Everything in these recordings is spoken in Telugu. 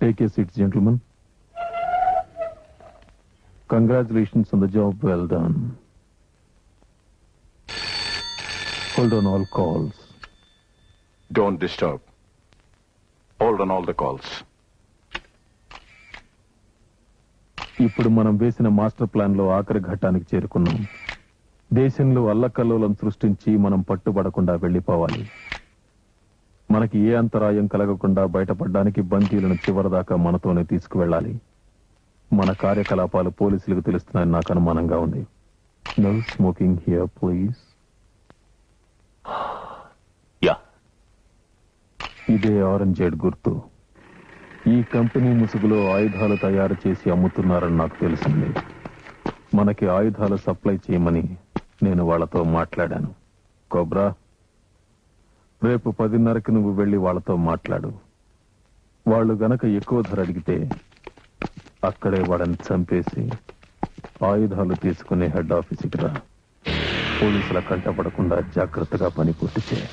Take a seat, gentlemen. Congratulations on the job well done. Hold on all calls. Don't disturb. Hold on all the calls. ఇప్పుడు మనం వేసిన మాస్టర్ ప్లాన్ లో ఆఖరి ఘట్టానికి చేరుకున్నాం. దేశంలో అల్లకల్లోలం సృష్టించి మనం పట్టుబడకుండా వెళ్లిపోవాలి. మనకి ఏ అంతరాయం కలగకుండా బయటపడడానికి బందీలను చివరిదాకా మనతోనే తీసుకువెళ్ళాలి. మన కార్యకలాపాలు పోలీసులకు తెలుస్తున్నాయని నాకు అనుమానంగా ఉంది. No smoking here please. Yeah, ఇదే ఆరెంజేడ్ గుర్తు. ఈ కంపెనీ ముసుగులో ఆయుధాలు తయారు చేసి అమ్ముతున్నారని నాకు తెలిసింది. మనకి ఆయుధాలు సప్లై చేయమని నేను వాళ్లతో మాట్లాడాను. కోబ్రా, రేపు 10:30కి నువ్వు వెళ్లి వాళ్లతో మాట్లాడు. వాళ్ళు గనక ఎక్కువ ధర అడిగితే అక్కడే వాడని చంపేసి ఆయుధాలు తీసుకునే హెడ్ ఆఫీసుకి రా. పోలీసుల కంటపడకుండా జాగ్రత్తగా పని పూర్తి చేయి.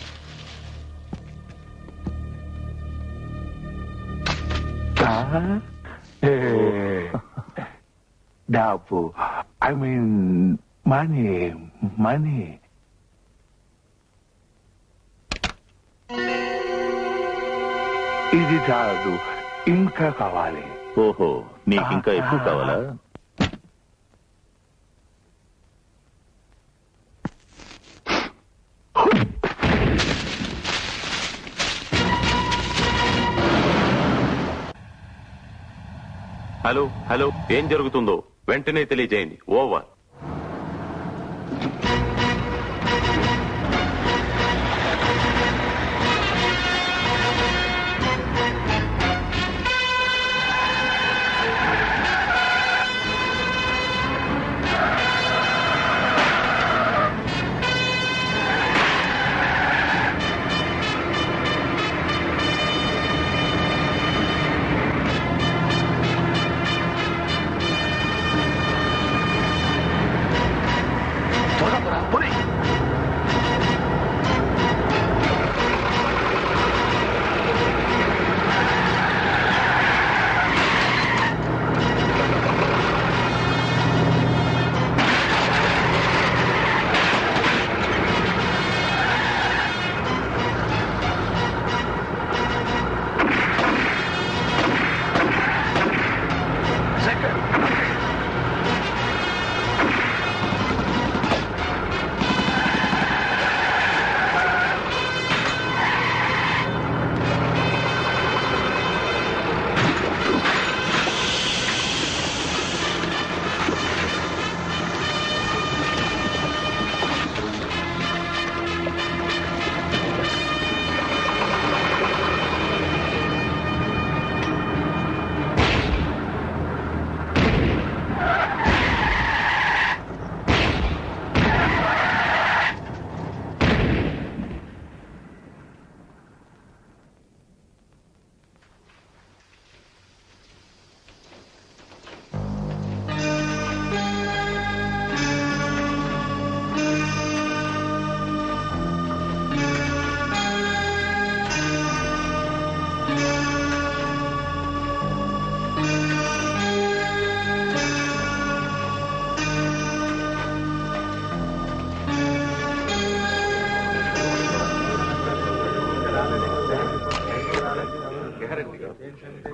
డబ్బు, ఐ మీన్ మనీ. ఇది కాదు, ఇంకా కావాలి. ఓహో, నీకింకా ఎక్కువ కావాలా? హలో హలో, ఏం జరుగుతుందో వెంటనే తెలియజేయండి. Over.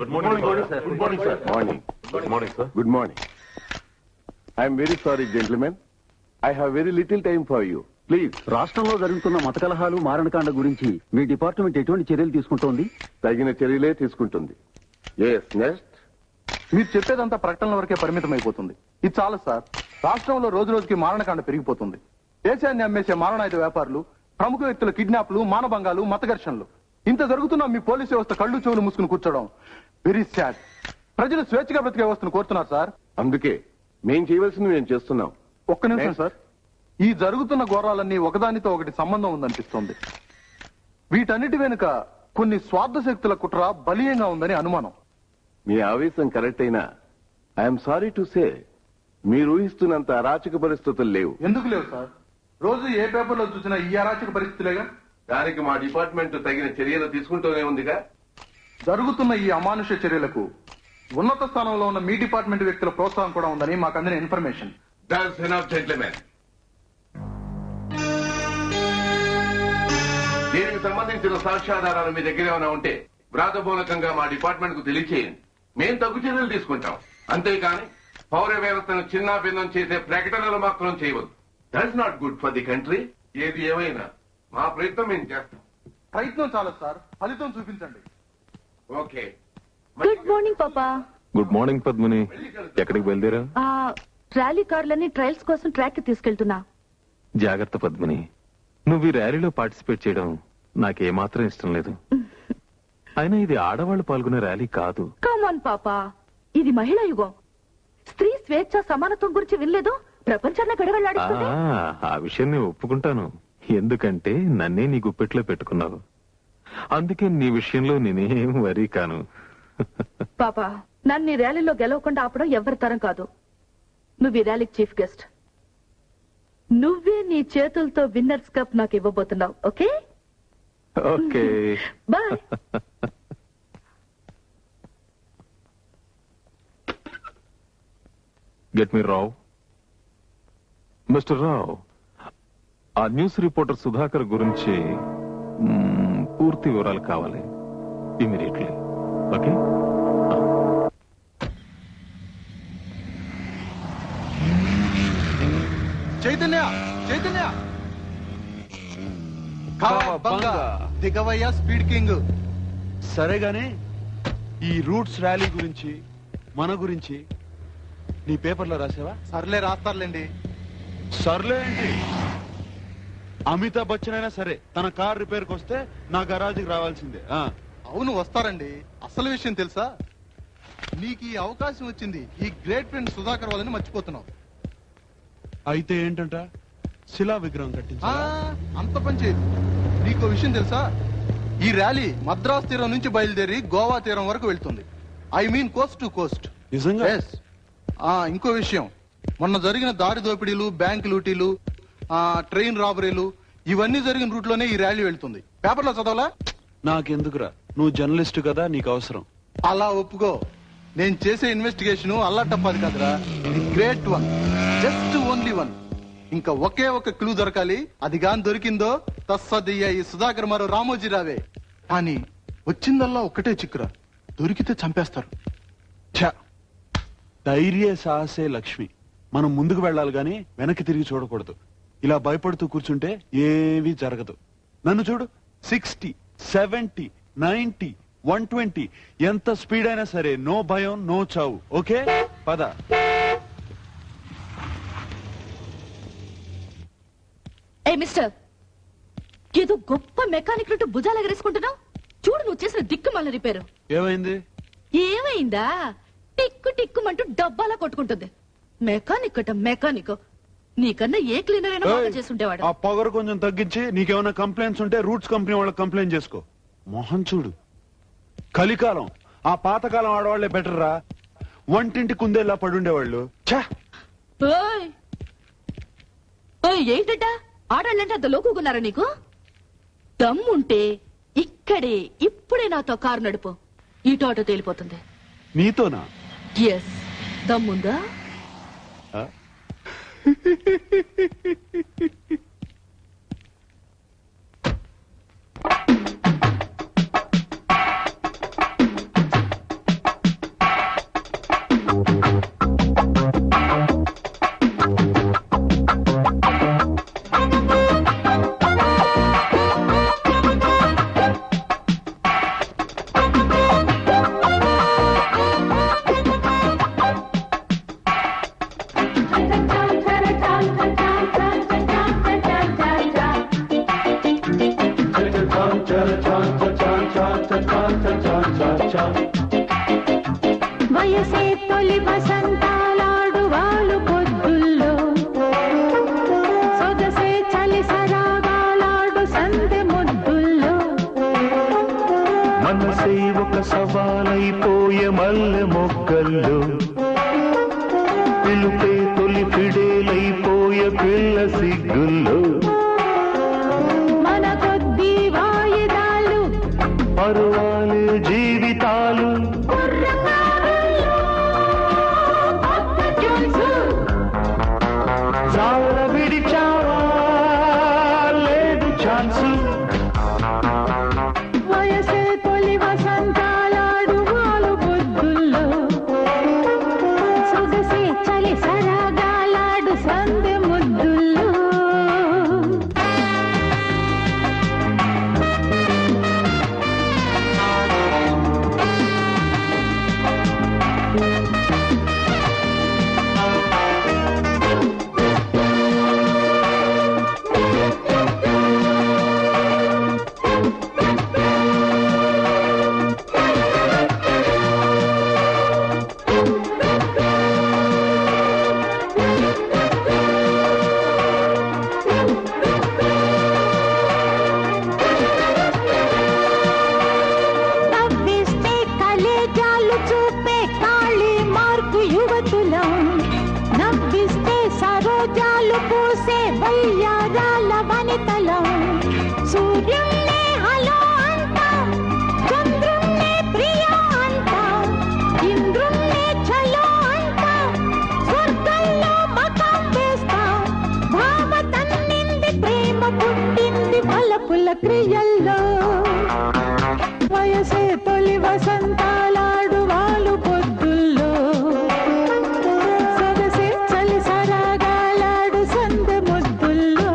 Good morning, sir. Good morning, sir. Morning. Good morning, sir. Good morning. I am very sorry, gentlemen. I have very little time for you. Please. రాష్ట్రంలో జరుగుతున్న మత కలహాలు మారణకాండ గురించి మీ డిపార్ట్మెంట్ ఎటువంటి చర్యలు తీసుకుంటోంది? తగిన చర్యలే తీసుకుంటుంది. Yes, next. మీరు చెప్పేదంతా ప్రకటనల వరకే పరిమితం అయిపోతుంది. ఇది చాలా సార్. రాష్ట్రంలో రోజు రోజుకి మారణకాండ పెరిగిపోతుంది. దేశాన్ని అమ్మేసే మారణాయుధ వ్యాపారులు, ప్రముఖ వ్యక్తుల కిడ్నాప్లు, మానభంగాలు, మత ఘర్షణలు, ఇంత జరుగుతున్న మీ పోలీసు వ్యవస్థ కళ్ళు చెవులు మూసుకుని కూర్చోవడం వెరీ సాడ్. ప్రజలు స్వేచ్ఛగా బ్రతికే వ్యవస్థను కోరుతున్నారు సార్. అందుకే మేం చేయవలసింది మేము చేస్తున్నాం. ఒక్క నిమిషం సార్. ఈ జరుగుతున్న ఘోరాలన్నీ ఒకదానితో ఒకటి సంబంధం ఉందనిపిస్తోంది. వీటన్నిటి వెనుక కొన్ని స్వార్థ శక్తుల కుట్ర బలీయంగా ఉందని అనుమానం. మీ ఆవేశం కరెక్ట్ అయినా ఐఎమ్ సారీ టు సే మీరు ఊహిస్తున్నంత అరాచక పరిస్థితులు లేవు. ఎందుకు లేవు సార్? రోజు ఏ పేపర్లో చూసినా ఈ అరాచక పరిస్థితులేగా. దానికి మా డిపార్ట్మెంట్ తగిన చర్యలు తీసుకుంటూనే ఉందిగా. జరుగుతున్న ఈ అమానుష చర్యలకు ఉన్నత స్థానంలో ఉన్న మీ డిపార్ట్మెంట్ వ్యక్తుల ప్రోత్సాహం కూడా ఉందని మాకు అందిన ఇన్ఫర్మేషన్. That's enough, gentlemen. దీనికి సంబంధించిన సాక్ష్యాధారాలు మీ దగ్గర ఏమైనా ఉంటే వ్రాతమూలకంగా మా డిపార్ట్మెంట్ కు తెలియచేయండి. మేం తగు చర్యలు తీసుకుంటాం. అంతేకాని పౌర వ్యవస్థను చిన్నాభిన్నం చేసే ప్రకటనలు మాత్రం చేయవద్దు. That's not good for the country. ఏది ఏమైనా మా ప్రయత్నం మేము చేస్తాం. ప్రయత్నం చాలు సార్, ఫలితం చూపించండి. ఓకే. గుడ్ మార్నింగ్ పాపా. Good morning Padmini. ఎక్కడికి బయలుదేరా? ర్యాలీ కార్లని ట్రయల్స్ కోసం ట్రాక్ కి తీసుకెళ్తున్నా. జాగ్రత్త పద్మిని. నువ్వు ఈ ర్యాలీలో పార్టిసిపేట్ చేయడం నాకేమాత్రం ఇష్టం లేదు. అయినా ఇది ఆడవాళ్లు పాల్గొనే ర్యాలీ కాదు. కమాన్ పాపా, ఇది మహిళా యుగం. స్త్రీ స్వేచ్ఛ సమానత్వం గురించి వినలేదు? ప్రపంచాన్ని గడగడలాడిస్తుంది. ఆ విషయం నేను ఒప్పుకుంటాను. ఎందుకంటే నన్నే నీ గుప్పెట్లో పెట్టుకున్నావు. అందుకే నీ విషయంలో నేనేం వరీ కాను. పాపా, నన్ను ఈ ర్యాలీలో గెలవకుండా ఆపడం ఎవరి తరం కాదు. నువ్వు ఈ ర్యాలీకి చీఫ్ గెస్ట్. నువ్వే నీ చేతులతో విన్నర్స్ కప్ నాకు ఇవ్వబోతున్నావు. Okay okay boy. Get me Rao. Mister Rao, ఆ న్యూస్ రిపోర్టర్ సుధాకర్ గురించి పూర్తి వివరాలు కావాలి ఇమీడియట్లీ. ఓకే. చైతన్య, చైతన్య, దిగవయ్యా స్పీడ్ కింగ్. సరేగానే ఈ రూట్స్ ర్యాలీ గురించి మన గురించి నీ పేపర్లో రాసావా? సర్లే, రాస్తారులేండి. సర్లే ఏంటి? అమితాబ్ బచ్చన్ అయినా సరే తన కార్ రిపేర్కి వస్తే నా గరాజ్కి రావాల్సిందే. అవును, వస్తారండి. అసలు విషయం తెలుసా? నీకు ఈ అవకాశం వచ్చింది ఈ గ్రేట్ ఫ్రెండ్ సుధాకర్ వాళ్ళని మర్చిపోతున్నావు. అయితే ఏంటంట? శిలా విగ్రహం కట్టించా? అంత పని చేయదు. నీకో విషయం తెలుసా? ఈ ర్యాలీ మద్రాస్ తీరం నుంచి బయలుదేరి గోవా తీరం వరకు వెళ్తుంది. I mean Coast to Coast. నిజంగా? ఇంకో విషయం, మొన్న జరిగిన దారి దోపిడీలు, బ్యాంక్ లూటీలు, ట్రైన్ రాబరీలు ఇవన్నీ జరిగిన రూట్ లోనే ఈ ర్యాలీ వెళ్తుంది. పేపర్లో చదవలా? నాకెందుకురా, నువ్వు జర్నలిస్ట్ కదా, నీకు అవసరం. అలా ఒప్పుకో. నేను చేసే ఇన్వెస్టిగేషన్ అల్లాటప్పది కాదురా, great one, just only one. ఇంకా ఒకే ఒక క్లూ దొరకాలి. అది గాని దొరికిందో తస్సదియ్య ఈ సుధాకర్ మరో రామోజీ రావే. కానీ వచ్చిందల్లా ఒక్కటే చిక్కురా, దొరికితే చంపేస్తారు. ధైర్య సాహసే లక్ష్మి. మనం ముందుకు వెళ్ళాలి గాని వెనక్కి తిరిగి చూడకూడదు. ఇలా భయపడుతూ కూర్చుంటే ఏమీ జరగదు. నన్ను చూడు, 60, 70, 90, 120 ఎంత స్పీడ్ అయినా సరే నో భయం, నో చావు. ఓకే, పద. ఏ మిస్టర్, ఏదో గొప్ప మెకానిక్ నుండి భుజాలు ఎగరేసుకుంటున్నావు. చూడు, నువ్వు చేసిన దిక్కుమాల రిపేరు. ఏమైంది? ఏమైందా? టిక్కు టిక్కుమంటూ డబ్బాలా కొట్టుకుంటుంది. మెకానిక్ అట మెకానిక్. నీకన్నా ఏ క్లీనర్ అయినా బాగా చేసుంటేవాడు. ఆ పొగరు కొంచెం తగ్గించి నీకేమైనా కంప్లైంట్స్ ఉంటే రూట్స్ కంపెనీ వాళ్ళకి కంప్లైంట్ చేసుకో. మొహం చూడు, కలికాలం. ఆ పాతకాలం ఆడవాళ్లే బెటర్ రా. వంటింటి కుందేలా పడుండేవాళ్ళు. ఏంటంట ఆడాళ్ళంటే అంత లోకున్నారా నీకు? దమ్ముంటే ఇక్కడే ఇప్పుడే నాతో కారు నడుపు. ఇటు ఆటో తేలిపోతుంది. నీతోనా? ఎస్, దమ్ముందా? వయసే తొలి వసంతాలాడు వాళ్ళు పొద్దుల్లో, సొగసే చలి సరాగాలాడు సందె ముద్దుల్లో, మనసే ఒక సవాలైపోయే మల్లె మొగ్గల్లో, పిలుపే తొలి ఫిడేలైపోయే పిల్ల సిగ్గుల్లో, మన కొద్ది వాయిదాలు పరువాలే జీవి జీవితాలు జాల విడిచావా లేదు ఛాన్సు వయసే తొలి వసంతాలాడు వాలు పొద్దుల్లో సొగసే చలి సరాగాలాడు సందె ముద్దుల్లో నవ్విస్తే కలేజాలు చూపే కాళీ మార్కు యువతులం నవ్విస్తే సరోజాలు పూసే వయ్యారాల వనితలం సూర్యున్నే హలో అంటాం చంద్రున్నే ప్రియా అంటాం ఇంద్రున్నే చలో అంటాం స్వర్గంలో మకాం వేస్తాం భామ తన్నింది ప్రేమ పుట్టింది బలపుల క్రియల్లో వయసే తొలి వసంతాలాడు వాలు పొద్దుల్లో సొగసే చలి సరాగాలాడు సందె ముద్దుల్లో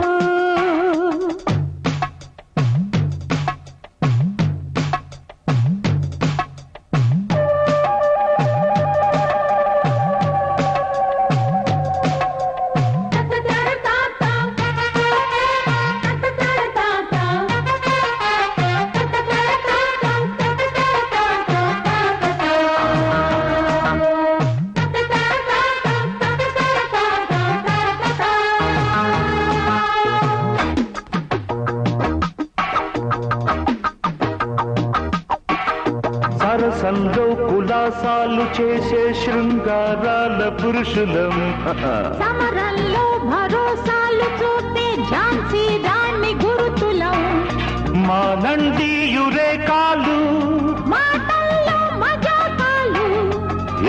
సరసంలో కులాసాలు చేసే శృంగారాల పురుషులం సమరంలో భరోసాలు చూపే ఝాన్సీ రాణి గురుతులం మా నంది యురేకాలు మాటల్లో మజాకాలు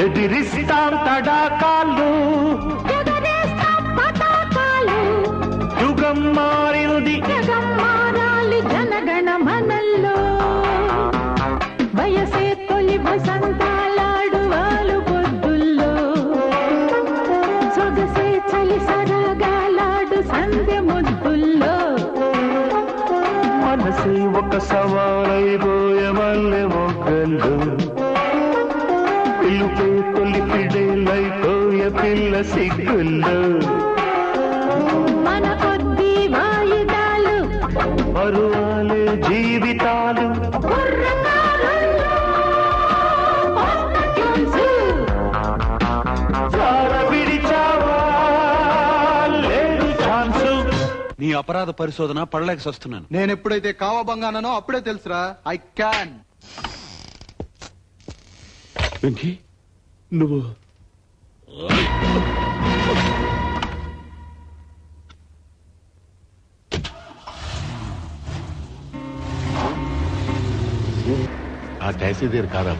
ఎదిరిస్తాం తడాకాలు ఎగరేస్తాం పతాకాలు యుగం మారింది జగం మారాలి జనగణ మనల్లో వయసే తొలి వసంతాలాడు వాలు పొద్దుల్లో సొగసే చలి సరాగాలాడు సందె ముద్దుల్లో మనసే ఒక సవాలైపోయే మల్లె మొగ్గలు పిలుపే తొలి పిడేలైపోయే పిల్ల సిగ్గుల్లో మన కొద్ది వాయిదాలు పరువాలే జీవితాలు కుర్రకారుల్లో కొత్త ట్యూన్స్. జార విడిచావా లేదు ఛాన్సు నీ అపరాధ పరిశోధన పడలేక వస్తున్నాను. నేను ఎప్పుడైతే కావబంగానో అప్పుడే తెలుసురా ఐ క్యాన్. వెంకీ నువ్వు ఆ ట్యాక్సీ దగ్గర కారా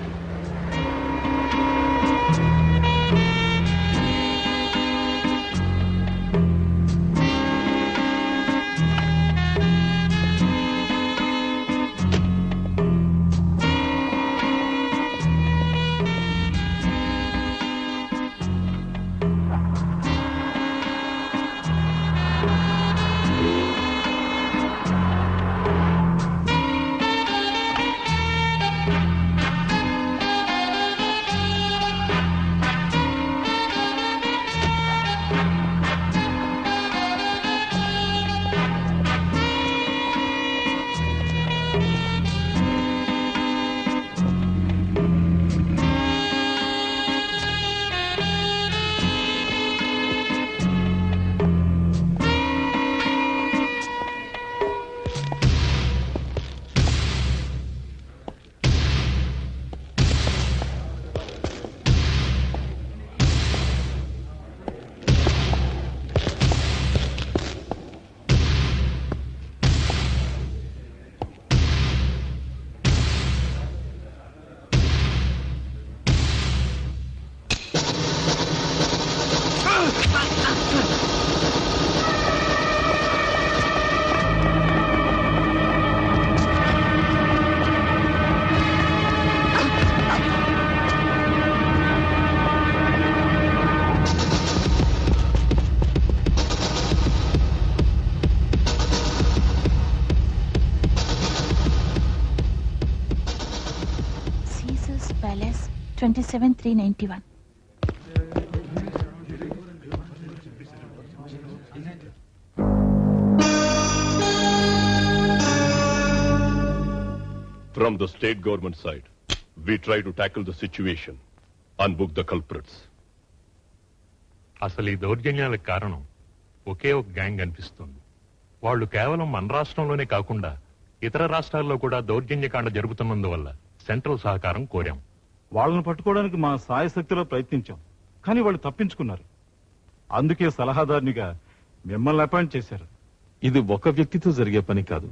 27,391. From the state government side, we try to tackle the situation and book the culprits. అసలు ఈ దౌర్జన్యాలకు కారణం ఒకే ఒక గ్యాంగ్ అనిపిస్తుంది. వాళ్ళు కేవలం మన రాష్ట్రంలోనే కాకుండా ఇతర రాష్ట్రాల్లో కూడా దౌర్జన్యకాండ జరుగుతున్నందువల్ల సెంట్రల్ సహకారం కోరాం. వాళ్ళని పట్టుకోవడానికి మా సాయశక్తిలో ప్రయత్నించాం, కానీ వాళ్ళు తప్పించుకున్నారు. అందుకే సలహాదారునిగా మిమ్మల్ని అపాయింట్ చేశారు. ఇది ఒక వ్యక్తితో జరిగే పని కాదు.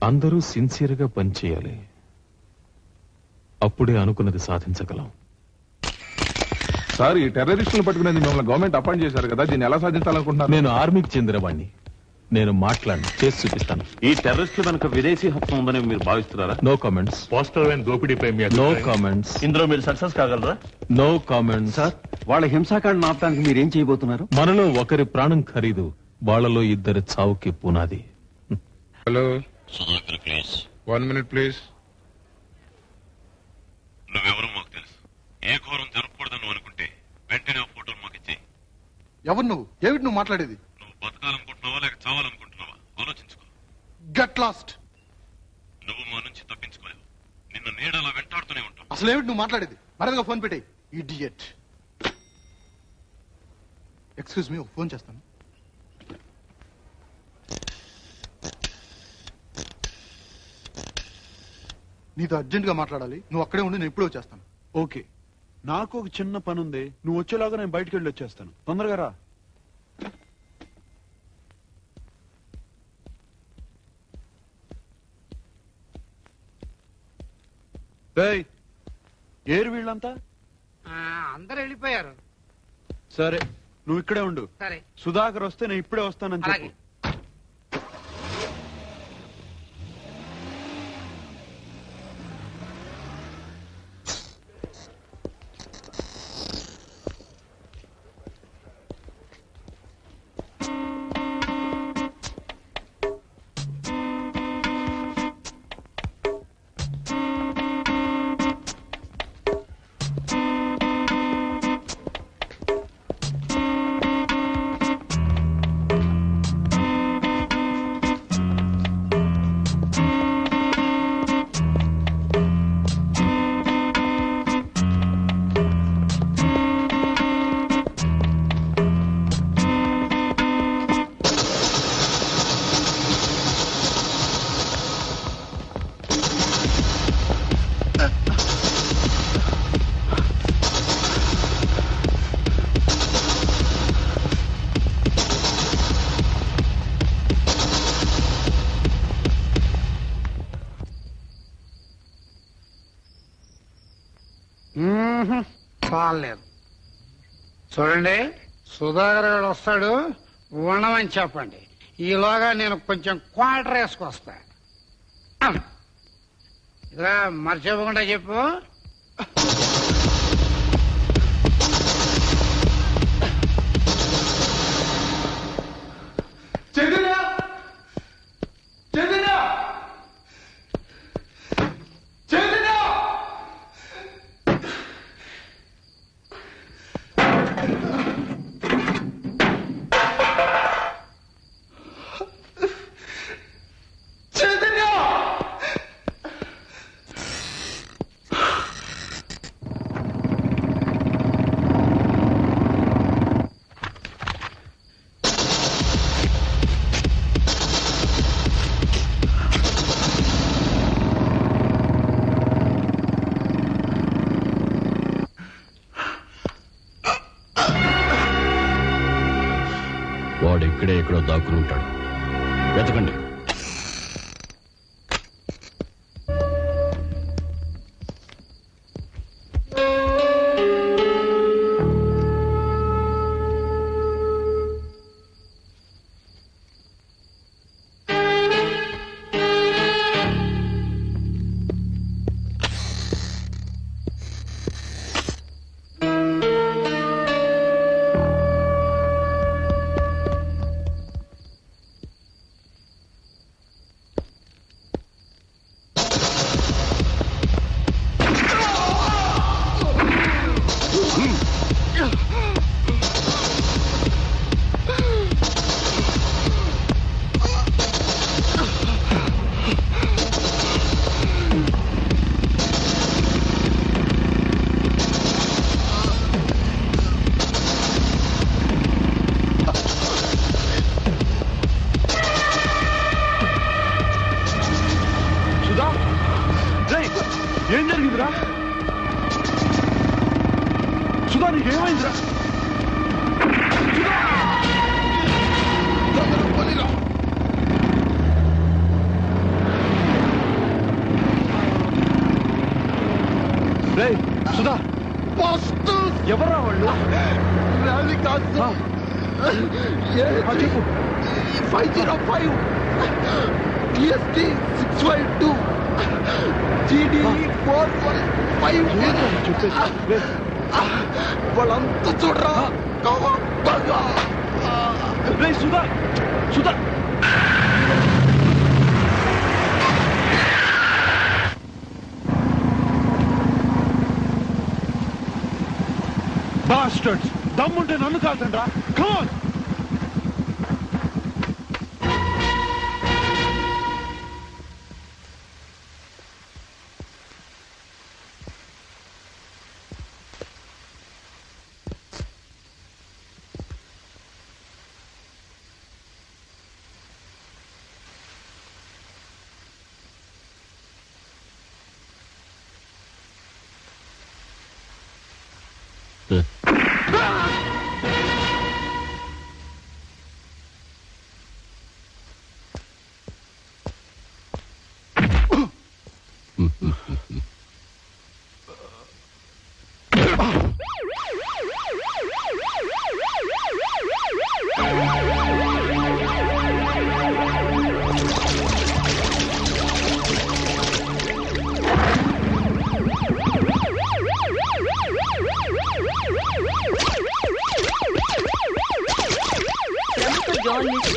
అందరూ సిన్సియర్గా పనిచేయాలి. అప్పుడే అనుకున్నది సాధించగలం. సార్, ఈ టెర్రరిస్టులను పట్టుకునేది మిమ్మల్ని గవర్నమెంట్ అపాయింట్ చేశారు కదా, దీన్ని ఎలా సాధించాలనుకుంటున్నారు? నేను ఆర్మీకి చెందినవాడిని. నేను మాట్లాడి చేసి చూపిస్తాను. ఈ టెర్రరిస్టుల వెనుక విదేశీ హస్తం ఉందని మీరు భావిస్తున్నారా? No comments. పోస్టల్ వ్యాన్ దోపిడీపై నో కామెంట్స్. ఇందులో మీరు సక్సెస్ కాగలరా? No comments. సార్, వాళ్ళ హింసాకాండ ఆపడానికి మీరేం చేయబోతున్నారు? మనలో ఒకరి ప్రాణం ఖరీదు, వాళ్ళలో ఇద్దరి చావుకి పునాది. Hello Sudhakar, please 1 minute please. నువ్వెవరో మాకు తెలుసు. ఏ ఘోరం జరగకూడదని అనుకుంటే వెంటనే ఆ ఫోటోలు మాకు ఇచ్చేయి. ఎవరు నువ్వు? ఏమిటి నువ్వు మాట్లాడేది? నువ్వు బతకాలనుకుంటున్నావా లేక చావాలనుకుంటున్నావా? ఆలోచించుకో. Get lost. నువ్వు మా నుంచి తప్పించుకోలేవు. నిన్ను నీడలా వెంటాడుతూనే ఉంటావు. అసలు ఏమిటి నువ్వు మాట్లాడేది? మరొక ఫోన్ పెట్టేయి. ఇడియట్. ఎక్స్క్యూజ్ మీ, ఒక ఫోన్ చేస్తాను. నీతో అర్జెంట్ గా మాట్లాడాలి. నువ్వు అక్కడే ఉండి, నేను ఇప్పుడే వచ్చేస్తాను. ఓకే, నాకు ఒక చిన్న పని ఉంది. నువ్వు వచ్చేలాగా నేను బయటికి వెళ్ళి వచ్చేస్తాను. తొందరగా రా. ఏరు వీళ్ళంతా? అందరు వెళ్ళిపోయారు. సరే, నువ్వు ఇక్కడే ఉండు. సరే. సుధాకర్ వస్తే నేను ఇప్పుడే వస్తానని చెప్పు. చాలేదు. చూడండి, సుధాకర్ గారు వస్తాడు, ఉండమని చెప్పండి. ఈలోగా నేను కొంచెం క్వార్టర్ వేసుకొస్తా. ఇదిగా మర్చిపోకుండా చెప్పు. వాడు ఇక్కడే ఎక్కడో దాక్కుని ఉంటాడు. వెతకండి. ఏం జరిగిందిరా? సుధా నీకేమైందిరా? రేయ్ సుధా, ఎవరా వాళ్ళు? చెప్పు. 505 TST 652 GD 415 వాళ్ళంతా చూడరా. రేయ్ సుధా, సుధా బాస్టర్డ్స్, దమ్ముంటే నన్ను కాల్చండి రా. Come on.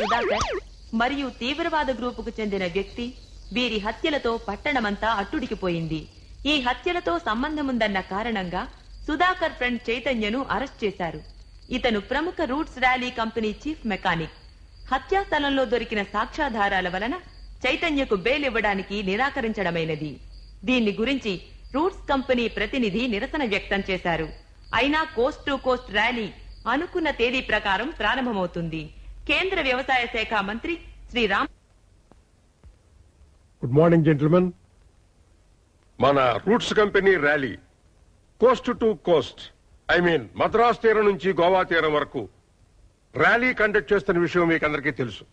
సుధాకర్ మరియు తీవ్రవాద గ్రూపుకు చెందిన వ్యక్తి వీరి హత్యలతో పట్టణమంతా అట్టుడికిపోయింది. ఈ హత్యలతో సంబంధముందన్న కారణంగా సుధాకర్ ఫ్రెండ్ చైతన్యను అరెస్ట్ చేశారు. ఇతను ప్రముఖ roots rally company chief mechanic. హత్యా స్థలంలో దొరికిన సాక్ష్యాధారాల వలన చైతన్యకు బెయిల్ ఇవ్వడానికి నిరాకరించడమైనది. దీన్ని గురించి రూట్స్ కంపెనీ ప్రతినిధి నిరసన వ్యక్తం చేశారు. అయినా కోస్ట్ టు కోస్ట్ ర్యాలీ అనుకున్న తేదీ ప్రకారం ప్రారంభమవుతుంది. కేంద్ర వ్యవసాయ శాఖ మంత్రి Shri Ram. Good morning gentlemen. మన Roots company rally coast to coast, I mean Madras తీరం నుంచి గోవా తీరం వరకు ర్యాలీ కండక్ట్ చేస్తున్న విషయం మీకు అందరికీ తెలుసు.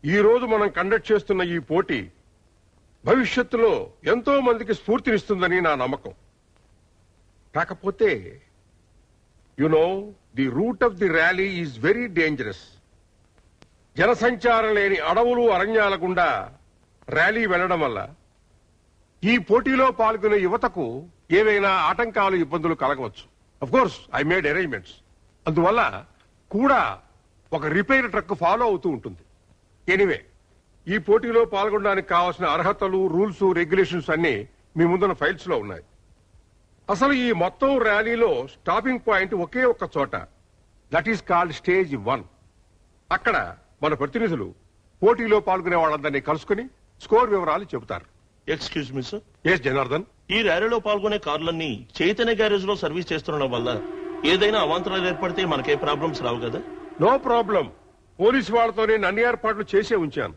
ఈ రోజు మనం కండక్ట్ చేస్తున్న ఈ పోటీ భవిష్యత్తులో ఎంతో మందికి స్ఫూర్తినిస్తుందని నా నమ్మకం. కాకపోతే the route of the rally is very dangerous. జనసంచారం లేని అడవులు అరణ్యాల గుండా ర్యాలీ వెళ్లడం వల్ల ఈ పోటీలో పాల్గొనే యువతకు ఏవైనా ఆటంకాలు, ఇబ్బందులు కలగవచ్చు. Of course I made arrangements. అందువల్ల కూడా ఒక రిపేర్ ట్రక్ ఫాలో అవుతూ ఉంటుంది. ఎనీవే, ఈ పోటీలో పాల్గొనడానికి కావాల్సిన అర్హతలు, రూల్స్, రెగ్యులేషన్స్ అన్ని మీ ముందున్న ఫైల్స్ లో ఉన్నాయి. అసలు ఈ మొత్తం ర్యాలీలో స్టాపింగ్ పాయింట్ ఒకే ఒక్క చోట, దట్ ఈస్ కాల్డ్ స్టేజ్ 1. అక్కడ మన ప్రతినిధులు పోటీలో పాల్గొనే వాళ్ళందరినీ కలుసుకుని స్కోర్ వివరాలు చెబుతారు. Excuse me sir. Yes Janardhan. ఈ ర్యాలీలో పాల్గొనే కార్లన్నీ చైతన్య గ్యారేజ్ లో సర్వీస్ చేస్తుండడం వల్ల ఏదైనా అవాంతరాలు ఏర్పడితే మనకే ప్రాబ్లమ్స్ రావు కదా? No problem. పోలీసు వాళ్ళతో నేను అన్ని ఏర్పాట్లు చేసే ఉంచాను.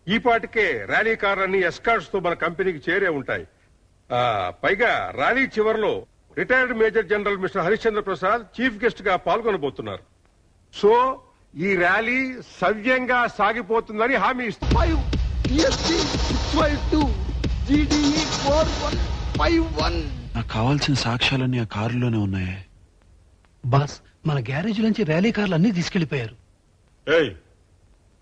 ఈ పాటికే ర్యాలీ కార్లన్నీ ఎస్కార్ట్స్ తో మన కంపెనీకి చేరే ఉంటాయి. పైగా ర్యాలీ చివరిలో retired major general mister Harishchandra Prasad chief guest గా పాల్గొనబోతున్నారు. సో ఈ ర్యాలీ సవ్యంగా సాగిపోతుందని హామీ ఇస్తున్నారు. నాకు కావాల్సిన సాక్ష్యాలన్నీ ఆ కారులోనే ఉన్నాయే. బాస్, మన గ్యారేజ్ నుంచి ర్యాలీ కార్లు అన్ని తీసుకెళ్లిపోయారు.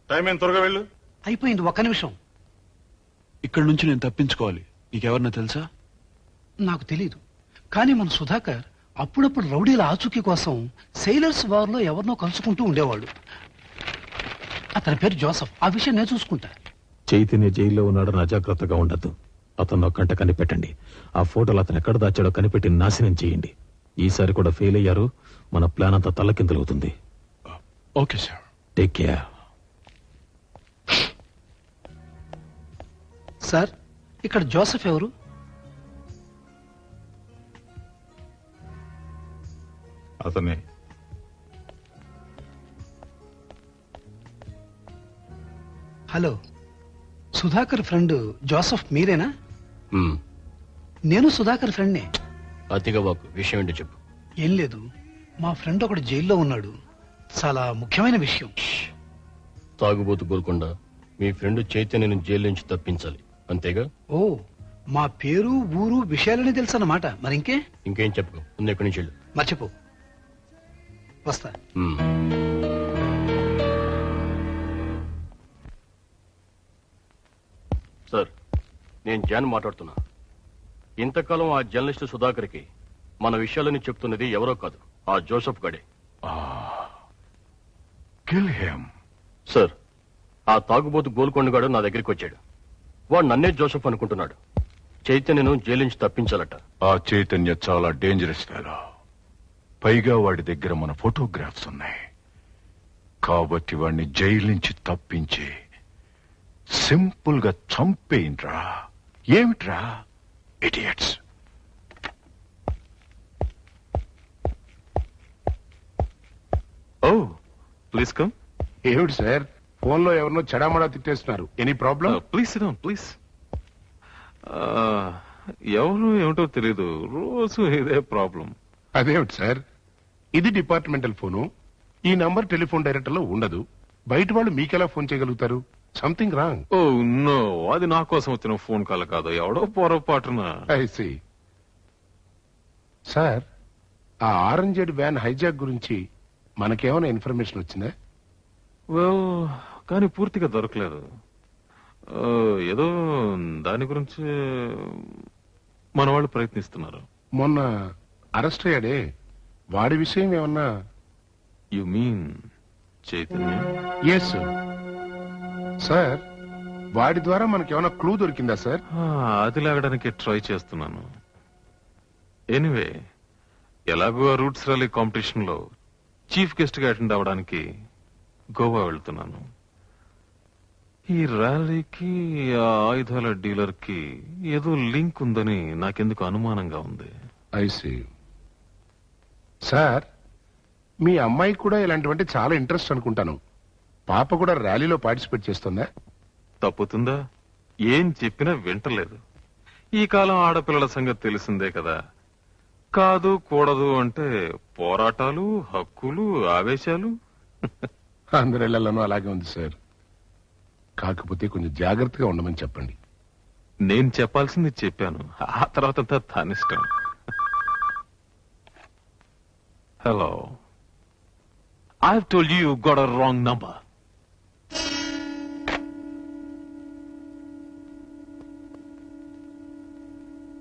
టైం ఏం, త్వరగా వెళ్ళు. అయిపోయింది, ఒక్క నిమిషం. ఇక్కడ నుంచి నేను తప్పించుకోవాలి. నీకెవరన్నా తెలుసా? నాకు తెలీదు, కానీ మన సుధాకర్ అప్పుడప్పుడు రౌడీల ఆచూకీ కోసం సెయిలర్స్ వార్ లో ఎవరినో కలుసుకుంటూ ఉండేవాడు. అతని పేరు జోసఫ్. ఆ విషయం నేను చూసుకుంటా. చైతన్య జైల్లో ఉన్నాడని అజాగ్రత్తగా ఉండద్దు. అతను కంట కనిపెట్టండి. ఆ ఫోటోలు అతను ఎక్కడ దాచాడో కనిపెట్టి నాశనం చేయండి. ఈసారి కూడా ఫెయిల్ అయ్యారు, మన ప్లాన్ అంతా తల్లకిందులవుతుంది. Okay sir. Take care. Sir, ఇక్కడ జోసఫ్ ఎవరు? అతనే. హలో, సుధాకర్ ఫ్రెండ్ జోసఫ్ మీరేనా? నేను సుధాకర్ ఫ్రెండ్నే. అతిగా వాకు విషయం ఏంటో చెప్పు. ఏం లేదు, మా ఫ్రెండ్ ఒకడు జైల్లో ఉన్నాడు. చాలా ముఖ్యమైన విషయం. తాగుబోతు గోల్కొండ మీ ఫ్రెండ్ చైతన్యను జైలు నుంచి తప్పించాలి, అంతేగా? ఓ, మా పేరు ఊరు విషయాలని తెలుసు అన్నమాట. మరి ఇంకేం చెప్పుకో, ముందు ఎక్కడి నుంచి వెళ్ళు. మర్చిపో. వస్తా. సార్, నేను జాన్ మాట్లాడుతున్నా. ఇంతకాలం ఆ జర్నలిస్టు సుధాకర్కి మన విషయాలని చెప్తున్నది ఎవరో కాదు, ఆ జోసఫ్ గడే. సార్, ఆ తాగుబోతు గోల్కొండగాడు నా దగ్గరికి వచ్చాడు. వాడు నన్నే జోసఫ్ అనుకుంటున్నాడు. చైతన్యను జైలు నుంచి తప్పించాలట. ఆ చైతన్య చాలా డేంజరస్ ఫెలో. పైగా వాడి దగ్గర మన ఫోటోగ్రాఫ్స్ ఉన్నాయి. కాబట్టి వాడిని జైలు నుంచి తప్పించి సింపుల్ గా చంపేయండ్రా. ఏమిట్రా ఇడియట్స్. ఓ, ప్లీజ్ కమ్. ఏమిటి సార్, ఫోన్ లో ఎవరినో చెడామడా తిట్టేస్తున్నారు. Any problem? Please sit down, please. ఎవరు ఏమిటో తెలీదు, రోజు ఇదే ప్రాబ్లం. అదేమిటి సార్, ఇది డిపార్ట్మెంటల్ ఫోను. ఈ నంబర్ టెలిఫోన్ డైరెక్టర్ లో ఉండదు. బయట వాళ్ళు మీకెలా ఫోన్ చేయగలుగుతారు? Something wrong. ఓ నో, అది నా కోసం వచ్చిన ఫోన్ కాల్ కాదు, ఎవడో పొరపాటున. I see. సార్, ఆ ఆరెంజెడ్ వ్యాన్ హైజాక్ గురించి మనకేమైనా ఇన్ఫర్మేషన్ వచ్చిందా? వెల్, కానీ పూర్తిగా దొరకలేదు. ఏదో దాని గురించి మన వాళ్ళు ప్రయత్నిస్తున్నారు. మొన్న అరెస్ట్ అయ్యాడే, వాడి విషయం ఏమన్నా? You mean Chaitanya? Yes sir. వాడి ద్వారా మనకేమైనా క్లూ దొరికిందా సార్? అది లాగడానికి ట్రై చేస్తున్నాను. ఎనీవే, ఎలాగో రూట్స్ ర్యాలీ కాంపిటీషన్ లో చీఫ్ గెస్ట్ గా అటెండ్ అవడానికి గోవా వెళ్తున్నాను. ఈ ర్యాలీకి ఆ ఆయుధాల డీలర్ కి ఏదో లింక్ ఉందని నాకెందుకు అనుమానంగా ఉంది. I see. సార్, మీ అమ్మాయి కూడా ఇలాంటివంటే చాలా ఇంట్రెస్ట్ అనుకుంటాను. పాప కూడా ర్యాలీలో పార్టిసిపేట్ చేస్తుందా? తప్పుతుందా? ఏం చెప్పినా వింటలేదు. ఈ కాలం ఆడపిల్లల సంగతి తెలిసిందే కదా. కాదు కూడదు అంటే పోరాటాలు, హక్కులు, ఆవేశాలు. అందరిళ్లలోనూ అలాగే ఉంది సార్. కాకపోతే కొంచెం జాగ్రత్తగా ఉండమని చెప్పండి. నేను చెప్పాల్సింది చెప్పాను, ఆ తర్వాత అంతా తానిష్టం. Hello, I have told you got a wrong number.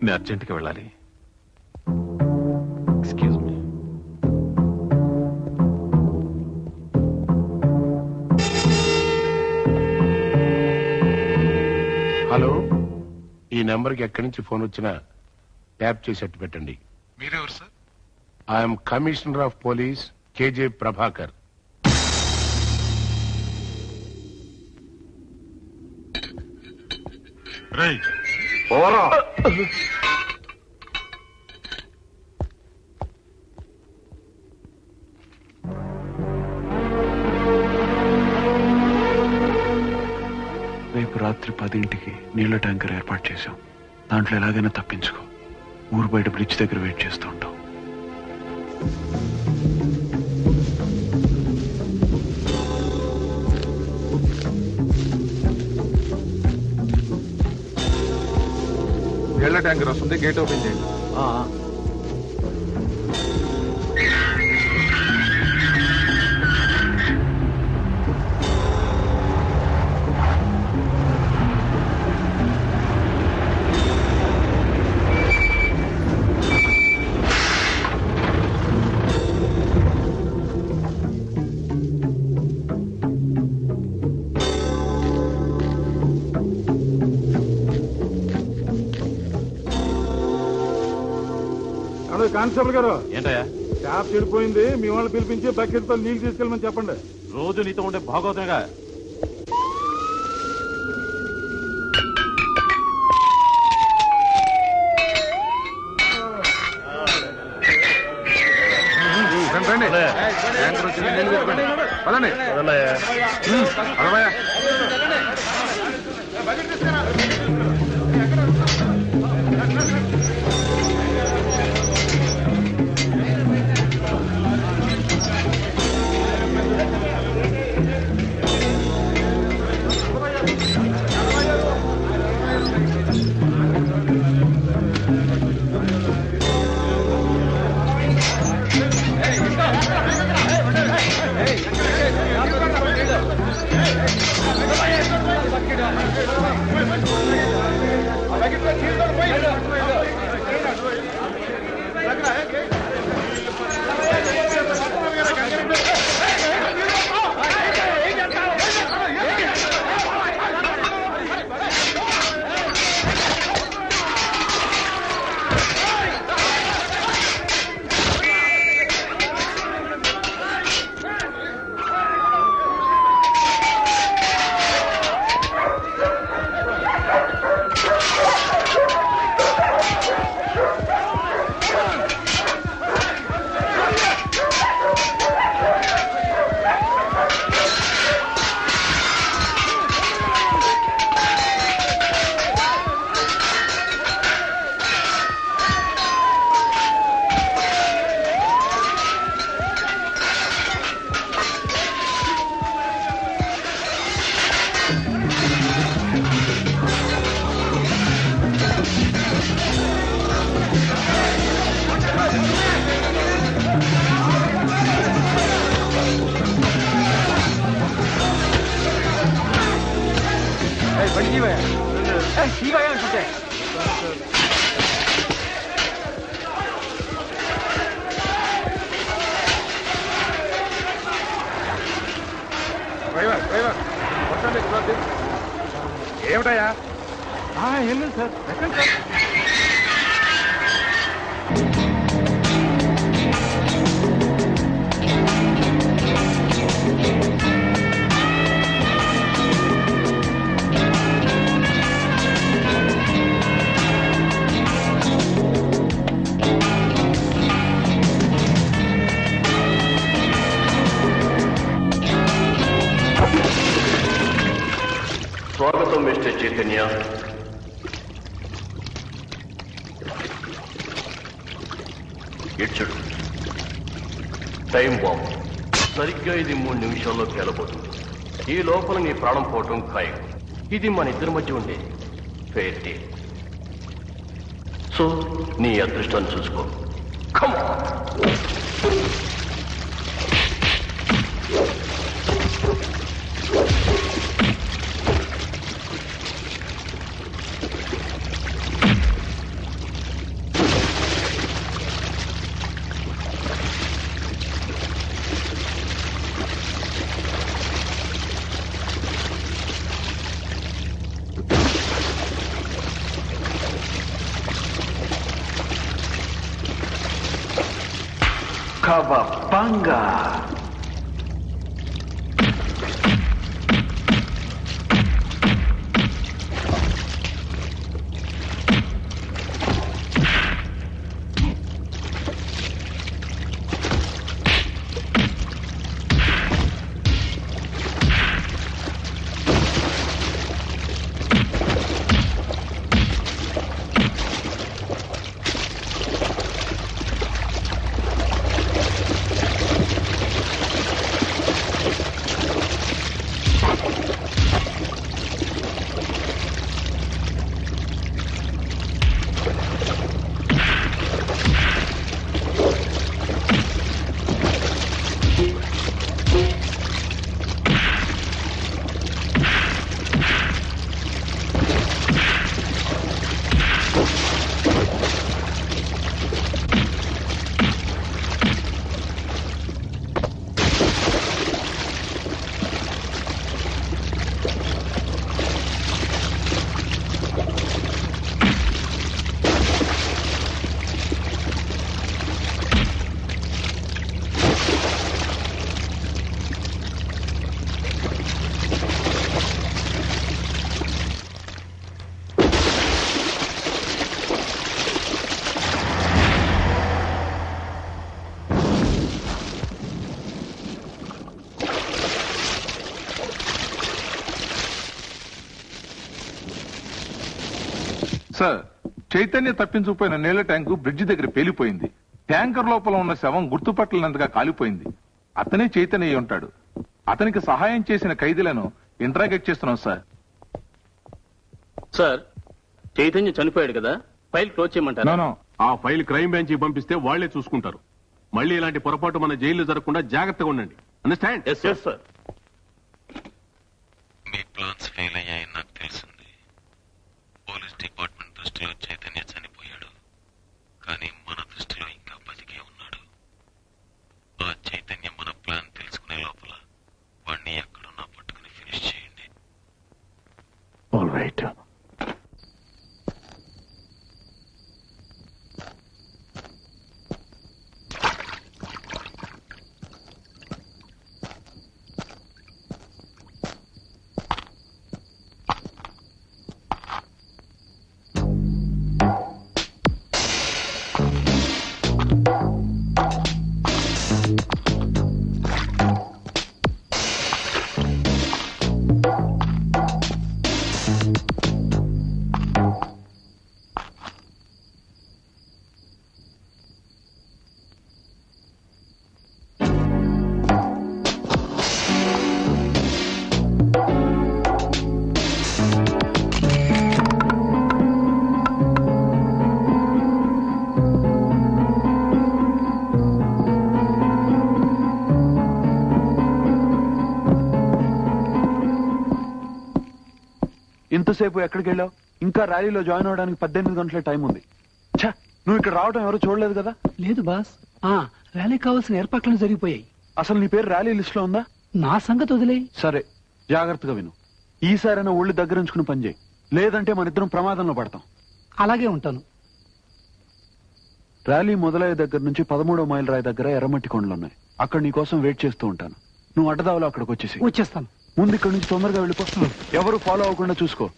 నేను అర్జెంటుగా వెళ్ళాలి. Excuse me. హలో, ఈ నెంబర్కి ఎక్కడి నుంచి ఫోన్ వచ్చినా ట్యాప్ చేసేట్టు పెట్టండి. మీరెవరు sir? I'm commissioner of police KJ Prabhakar. రేపు రాత్రి 10ంటికి నీళ్ల ట్యాంకర్ ఏర్పాటు చేశాం. దాంట్లో ఎలాగైనా తప్పించుకో. ఊరు బయట బ్రిడ్జ్ దగ్గర వెయిట్ చేస్తూ ఉంటాం. నీళ్ల ట్యాంకర్ వస్తుంది, గేట్ ఓపెన్ చేయండి. కానిస్టేబుల్ గారు, ఏంటయ్యా? ట్యాప్ చెడిపోయింది, మీ వాళ్ళని పిలిపించి బకెట్ తో నీళ్లు తీసుకెళ్ళమని చెప్పండి. రోజు నీతో ఉండే భాగవతంగా. ట్యాంకర్ వచ్చింది, నీళ్ళు పెట్టుకోండి. పదండి. పదవయ్యా. డ్రైవర్ డ్రైవర్ ఏమిటయ్యా? ఏం లేదు సార్, ఎక్కండి సార్. స్వాగతం మిస్టర్ చైతన్య. ఇచ్చుడు టైం బాంబ్. సరిగ్గా ఇది 3 నిమిషాల్లో పేలబోతుంది. ఈ లోపల నీ ప్రాణం పోవటం ఖాయం. ఇది మన ఇద్దరి మధ్య ఉండే ఫెయిర్ డీల్. సో నీ అదృష్టాన్ని చూసుకో. Come on. Kawabanga. Sir, Chaitanya తప్పించుకుపోయిన నీళ్ల ట్యాంకు బ్రిడ్జి దగ్గర పేలిపోయింది. ట్యాంకర్ లోపల ఉన్న శవం గుర్తుపట్టలేనంతగా కాలిపోయింది. అతనే చైతన్య అయి ఉంటాడు. అతనికి సహాయం చేసిన ఖైదీలను ఇంట్రాగేట్ చేస్తున్నాం సార్. సార్, చైతన్య చనిపోయాడు కదా, ఫైల్ క్లోజ్ చేయమంటారా? ఆ ఫైల్ క్రైమ్ బ్రాంచ్ పంపిస్తే వాళ్లే చూసుకుంటారు. మళ్ళీ ఇలాంటి పొరపాటు మన జైల్లో జరగకుండా జాగ్రత్తగా ఉండండి. అండర్స్టాండ్? Yes sir. మీ ప్లాన్స్ ఫెయిల్ అయ్యాయని నాకు తెలిసింది. పోలీస్ డిపార్ట్మెంట్ దృష్టిలో చైతన్య చనిపోయాడు, కానీ మన దృష్టిలో ఇంకా బతికే ఉన్నాడు. ఆ చైతన్య మన ప్లాన్ తెలుసుకునే లోపల వాడిని ఎక్కడున్నా పట్టుకుని ఫినిష్ చేయండి. All right. ఇంతసేపు ఎక్కడికి వెళ్ళావు? ఇంకా ర్యాలీలో జాయిన్ అవడానికి 18 గంటల టైం ఉంది. ఛ, నువ్వు ఇక్కడ రావడం ఎవరు చూడలేదు కదా? లేదు బాస్. ర్యాలీ కావాల్సిన ఏర్పాట్లను జరిగిపోయాయి. అసలు నీ పేరు ర్యాలీ లిస్ట్ లో ఉందా? నా సంగతి వదిలే. సరే, జాగ్రత్తగా విను. ఈసారైనా ఒళ్ళు దగ్గరుంచుకుని పనిచేయి, లేదంటే మన ఇద్దరం ప్రమాదంలో పడతాం. అలాగే ఉంటాను. ర్యాలీ మొదలయ్యే దగ్గర నుంచి 13వ మైల్ రాయి దగ్గర ఎర్రమట్టి కొండలున్నాయి. అక్కడ నీ కోసం వెయిట్ చేస్తూ ఉంటాను. నువ్వు అడ్డదావలో అక్కడికి వచ్చేస్తాను. ముందు ఇక్కడ నుంచి తొందరగా వెళ్ళిపో. ఎవరు ఫాలో అవ్వకుండా చూసుకో.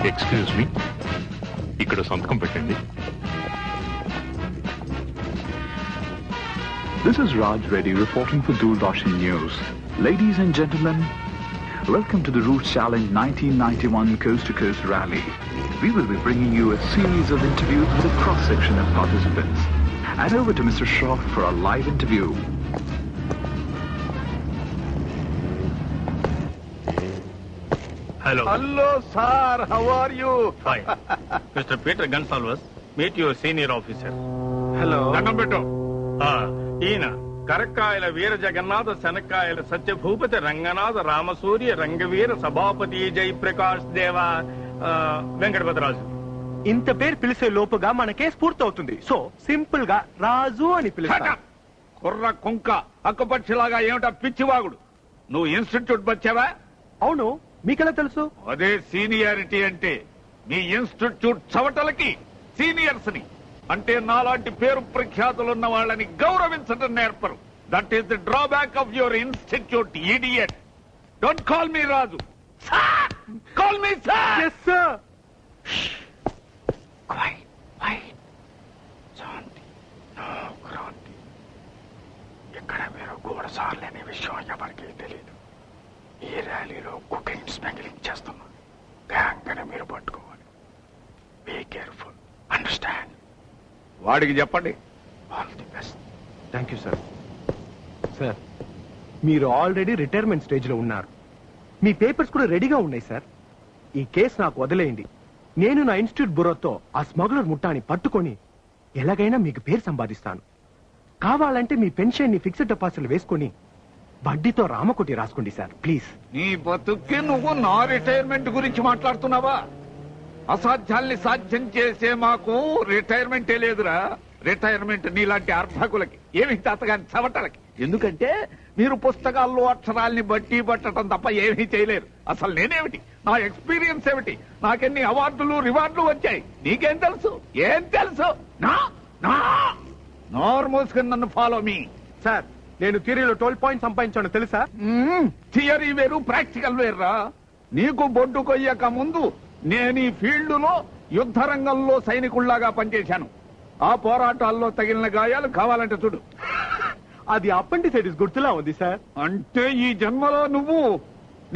ఎక్స్క్యూజ్ మీ, ఇక్కడ సంతకం పెట్టండి. This is Raj Reddy reporting for Doordarshan News. Ladies and gentlemen, welcome to the Route Challenge 1991 Coast to Coast Rally. We will be bringing you a series of interviews with a cross-section of participants. And over to Mr. Shroff for a live interview. Hello. Hello, sir. How are you? Fine. Mr. Peter Gonsalves, meet your senior officer. Hello. దండం పెట్టు. ఈయన కరక్కాయల వీర జగన్నాథ శనక్కాయల సత్యభూపతి రంగనాథ రామసూర్య రంగవీర సభాపతి జయప్రకాష్ దేవ వెంకటపతిరాజు. ఇంత పేరు పిలిచే లోపుగా మనకే స్ఫూర్తి అవుతుంది. సో సింపుల్ గా రాజు అని పిలుస్తా. కుర్ర కుంక అక్కపక్షిలాగా ఏమిటా పిచ్చివాగుడు. నువ్వు ఇన్స్టిట్యూట్ వచ్చావా? అవును, మీకెలా తెలుసు? అదే సీనియారిటీ అంటే. మీ ఇన్స్టిట్యూట్ చవటలకి సీనియర్స్ ని అంటే నాలాంటి పేరు ప్రఖ్యాతులున్న వాళ్ళని గౌరవించడం నేర్పరు. That is the drawback of your institute, idiot. Don't call me Raju, call me sir. Yes sir. ఇక్కడ మీరు గూఢసార్లేని విషయం ఎవరికీ తెలియదు. ఈ ర్యాలీలో కుకింగ్ స్మగ్లింగ్ చేస్తున్నా గ్యాంగ్ అని మీరు పట్టుకోవాలి. Be careful, understand? వాడికి చెప్పండి. All the best. Thank you sir. Sir, మీరు ఆల్రెడీ రిటైర్మెంట్ స్టేజ్ లో ఉన్నారు. మీ పేపర్స్ కూడా రెడీగా ఉన్నాయి సార్. ఈ కేసు నాకు వదిలేయండి. నేను నా ఇన్స్టిట్యూట్ బ్యూరోతో ఆ స్మగ్లర్ ముఠాని పట్టుకొని ఎలాగైనా మీకు పేరు సంపాదిస్తాను. కావాలంటే మీ పెన్షన్ ని ఫిక్స్డ్ డిపాజిట్లు వేసుకొని వడ్డీతో రామకోటి రాసుకోండి సార్, ప్లీజ్. నీ బతుక్కి నువ్వు నా రిటైర్మెంట్ గురించి మాట్లాడుతున్నావా? అసాధ్యాల్ని సాధ్యం చేసే మాకు రిటైర్మెంటే లేదురా. రిటైర్మెంట్ నీలాంటి అర్భకులకి, ఏమి తాతగాని చవటలకి. ఎందుకంటే మీరు పుస్తకాల్లో అక్షరాల్ని బట్టి పట్టడం తప్ప ఏమీ చేయలేరు. అసలు నేనేమిటి, నా ఎక్స్పీరియన్స్ ఏమిటి, నాకెన్ని అవార్డులు రివార్డులు వచ్చాయి, నీకేం తెలుసు? ఏం తెలుసు? నోరు మూసుకుని నన్ను ఫాలో మీ. సార్, నేను థియరీలో 12 పాయింట్స్ సంపాదించాను తెలుసా? థియరీ వేరు, ప్రాక్టికల్ వేరురా. నీకు బొడ్డు కొయ్యక ముందు నేను ఈ ఫీల్డ్ లో యుద్ధ రంగంలో సైనికుల్లాగా పనిచేశాను. ఆ పోరాటాల్లో తగిలిన గాయాలు కావాలంటే చూడు. అది అపెండిసైటిస్ గుర్తులా ఉంది సార్. అంటే ఈ జన్మలో నువ్వు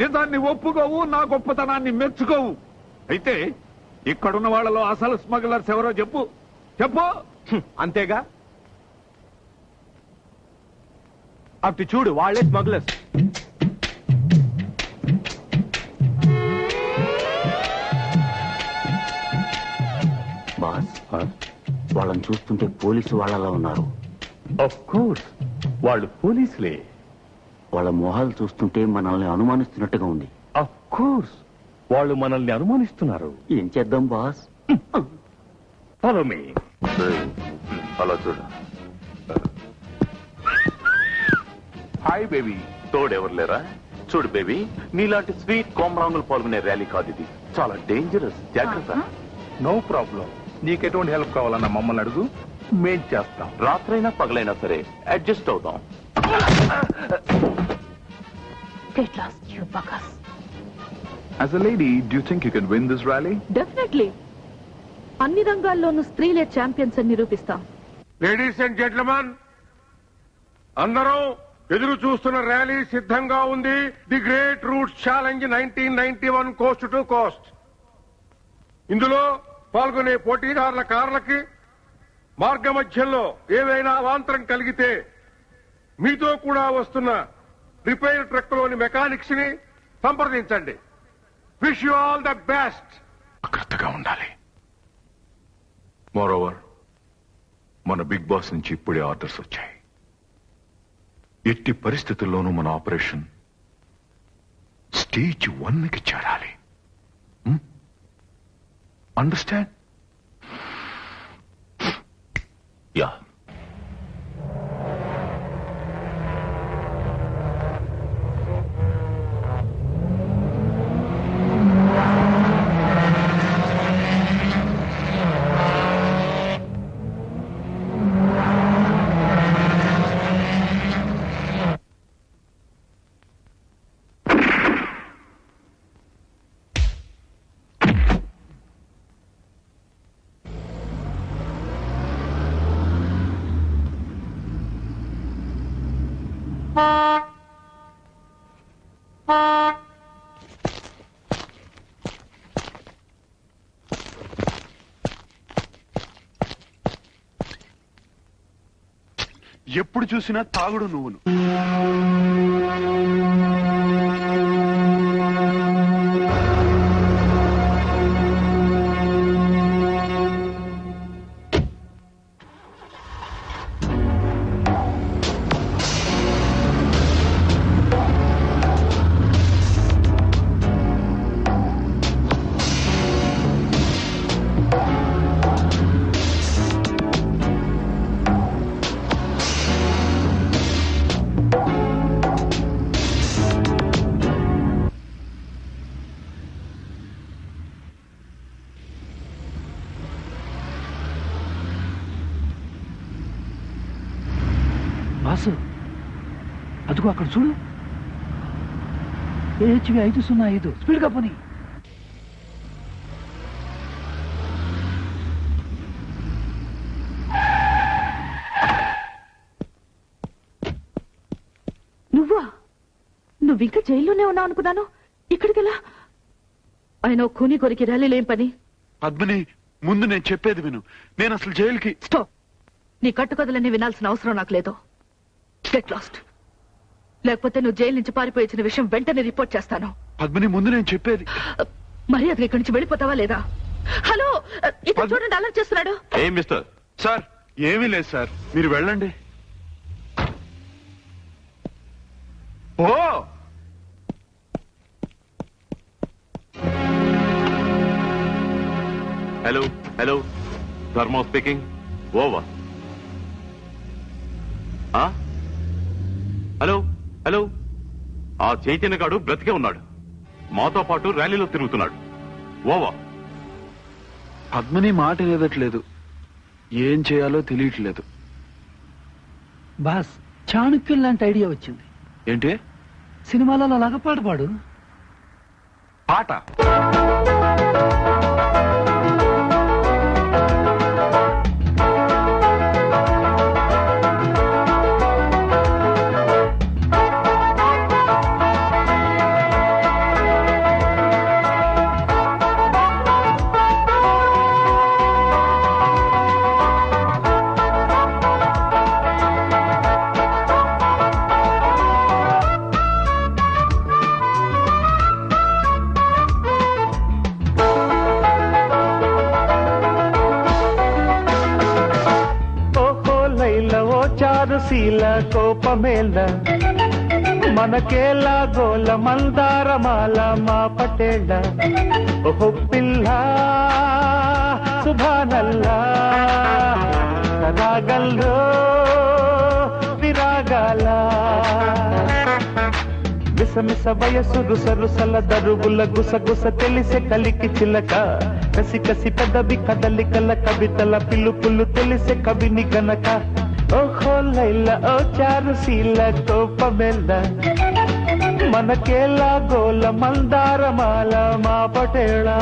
నిజాన్ని ఒప్పుకోవు, నా గొప్పతనాన్ని మెచ్చుకోవు. అయితే ఇక్కడున్న వాళ్ళలో అసలు స్మగ్లర్స్ ఎవరో చెప్పు. చెప్పు. అంతేగా, అటు చూడు, వాళ్ళే స్మగ్లర్స్. బాస్, వాళ్ళని చూస్తుంటే పోలీసు వాళ్ళలా ఉన్నారు. ఆఫ్ కోర్స్, వాళ్ళు పోలీసులే. వాళ్ళ మొహాలు చూస్తుంటే మనల్ని అనుమానిస్తున్నట్టుగా ఉంది. ఆఫ్ కోర్స్, వాళ్ళు మనల్ని అనుమానిస్తున్నారు. ఏం చేద్దాం బాస్? Follow me. అలా చూడు. Hi baby. తోడెవరు లేరా? చూడు బేబీ, నీలాంటి స్వీట్ కోమరాంగులు పాల్గొనే ర్యాలీ కాదు ఇది. చాలా డేంజరస్, జాగ్రత్త. No problem. నీకు ఎటువంటి హెల్ప్ కావాలన్నా మమ్మల్ని అడుగు. మేం చేస్తాం. రాత్రైనా పగలైనా సరే అడ్జస్ట్ అవుతాం. Get lost, you buggers. As a lady, do you think you can win this rally? Definitely. అన్ని రంగాల్లోనూ స్త్రీలే ఛాంపియన్స్ అని నిరూపిస్తాం. లేడీస్ అండ్ జెంట్లమెన్, అందరూ ఎదురు చూస్తున్న ర్యాలీ సిద్ధంగా ఉంది. The great roots challenge 1991 Coast to Coast. ఇందులో పాల్గొనే పోటీదారుల కార్లకి మార్గ మధ్యంలో ఏవైనా అవాంతరం కలిగితే మీతో కూడా వస్తున్న రిపేర్ ట్రక్ లోని మెకానిక్స్ ని సంప్రదించండి. Wish you all the best. జాగ్రత్తగా ఉండాలి. మోరోవర్, మన బిగ్ బాస్ నుంచి ఇప్పుడే ఆర్డర్స్ వచ్చాయి. ఎట్టి పరిస్థితుల్లోనూ మన ఆపరేషన్ స్టేజ్ 1కి చేరాలి. అండర్స్టాండ్? యా. ఎప్పుడు చూసినా తాగుడు నువ్వును. బాసు, అదిగో అక్కడ చూడు. AHV 505 స్పీడ్గా పోనీ. నువ్వా? నువ్వింకా జైల్లోనే ఉన్నావు అనుకున్నాను. ఇక్కడికెలా? ఆయన కూని కొరికి ర్యాలీలో ఏం పని? పద్మిని, ముందు నేను చెప్పేది విను. నేను అసలు జైలుకి. స్టాప్. నీ కట్టుకథలన్నీ వినాల్సిన అవసరం నాకు లేదు. Get lost. లేకపోతే నువ్వు జైలు నుంచి పారిపోయించిన విషయం వెంటనే రిపోర్ట్ చేస్తాను. పద్మిని, ముందు నేను చెప్పేది. మర్యాదగా ఇక్కడి నుంచి వెళ్ళిపోతావా లేదా? హలో, ఇక్కడ చూడండి, అలా చేస్తున్నాడు. ఏ మిస్టర్? సార్, ఏమీ లేదు సార్, మీరు వెళ్ళండి. ఓ హలో హలో, ధర్మ స్పీకింగ్. ఓవర్. హలో హలో, ఆ చైతన్య గాడు బ్రతికే ఉన్నాడు. మాతో పాటు ర్యాలీలో తిరుగుతున్నాడు. ఓవర్. పద్మిని మాట లేదట్లేదు. ఏం చేయాలో తెలియట్లేదు. బాస్, చాణుక్యం లాంటి ఐడియా వచ్చింది. ఏంటి? సినిమాలలో లాగా పాట పాడు. పాట? చారుశీల కోపమేల మనకేలా గోల మందారమాల మా పటేళ్ళ. ఓహో పిల్ల సుభానల్లా, రాగల్లో విరాగాల మిసమిస వయసు రుసరుసల దరువుల గుసగుస తెలిసే కలికి చిలక కసి కసి పెదవి కదలికల కవితల పిలుపులు తెలిసే కవిని గనక ఓహో లైల ఓ చారుశీల కోపమెల్ల మనకేలా గోల మందారమాల మా పటేళా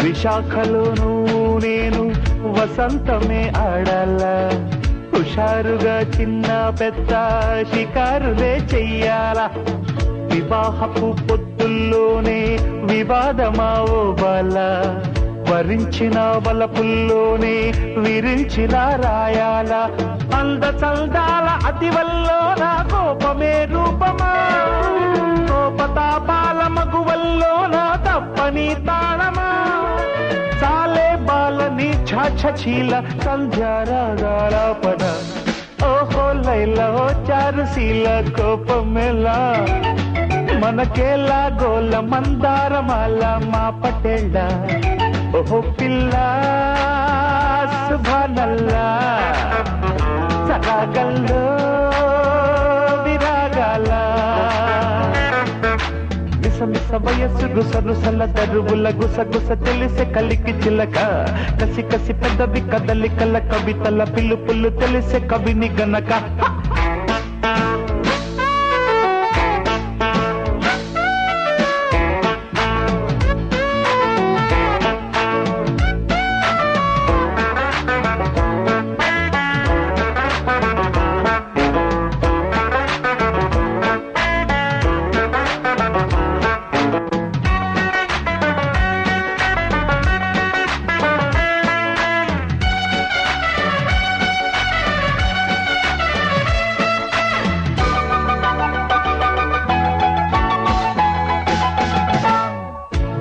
విశాఖలోనూ నేను వసంతమే ఆడాల హుషారుగా చిన్న పెద్ద షికారులే చెయ్యాలా వివాహపు పొత్తుల్లోనే వివాదమావో బాల వరించిన వలపుల్లోనే విరించిన రాయాల అంద చల్దాల అతివల్లో నా కోపమే రూపమా కోపతాపాల మగువల్లో నా తప్పని తాళమా చాలే బాలని ఛాఛీల సంధ్యారాగాలాపన ఓహో లైల ఓ చారుశీల కోపమెలా మనకేలా గోల మందారమాల మా పటేళ్ళ ఓహో పిల్ల సుభానల్లా సరాగల్లో విరాగాల మిసమిస వయస్సు గుసరుసల దరువుల గుసగుస తెలిసే కలికి చిలక కసి కసి పెదవి కదలికల కవితల పిలుపులు తెలిసే కవిని గనక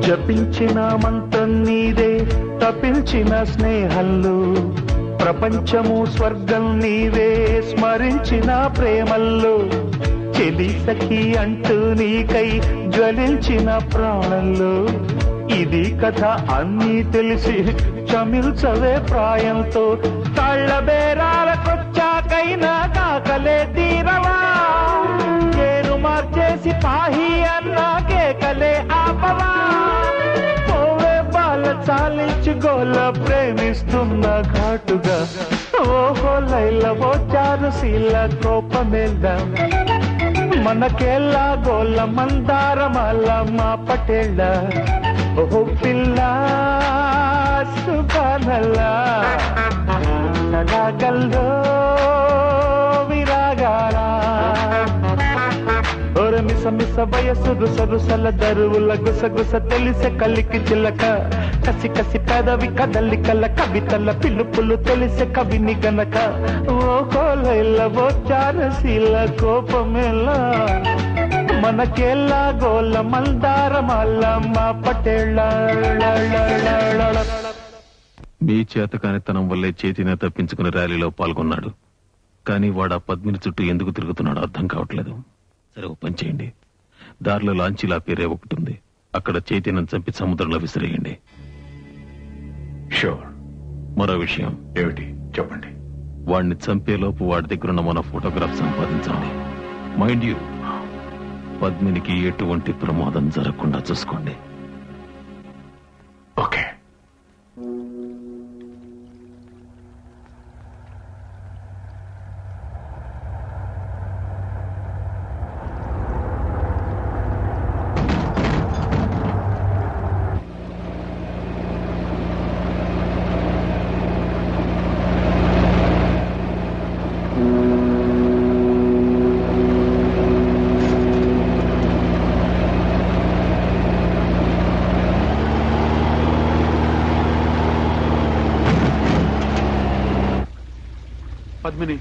జపించిన మంత్రం నీదే తపించిన స్నేహల్లు ప్రపంచము స్వర్గం నీవే స్మరించిన ప్రేమల్లో చెలి సఖి అంటూ నీకై జ్వలించిన ప్రాణంలో ఇది కథ అన్నీ తెలిసి చమిల్చవే ప్రాయంతో కళ్ళ బేరాలకొచ్చాకైనా కాకలే తీరవా పేరు మార్చేసి పాహి అన్నా కేకలే ఆపవా పోవే బాల చాలించి గోల ప్రేమిస్తున్న ఘాటుగా ఓహో లైల ఓ చారుశీల కోపమేద్దా మనకేలా గోల మందారమాల మా పటేళ్ళ ఓహో పిల్ల సుభానల్లా సరాగల్లో విరాగాల మిసమిస వయసు రుసరుసల దరువుల గుసగుస తెలిసే కలికి చిలక కసి కసి పెదవి కదలికల కవితల పిలుపులు తెలిసే కవిని గనక ఓహో లైల ఓ చారుశీల కోపమేలా మనకేలా గోల మందారమాల మా పటేళ్ళ మీ చేతకానితనం వల్లే చేతినే తప్పించుకుని ర్యాలీలో పాల్గొన్నాడు. కానీ వాడు ఆ పద్మిని చుట్టూ ఎందుకు తిరుగుతున్నాడో అర్థం కావట్లేదు. సరే ఓ పని చేయండి, దారిలో లాంచీలా పేరే ఒకటి ఉంది, అక్కడ చైతన్యం చంపి సముద్రంలో విసిరేయండి. షూర్. మరో విషయం ఏమిటి చెప్పండి. వాడిని చంపేలోపు వాడి దగ్గరున్న మన ఫోటోగ్రాఫ్ సంపాదించండి. మైండ్ యూ, పద్మినికి ఎటువంటి ప్రమాదం జరగకుండా చూసుకోండి. ఓకే. పద్మిని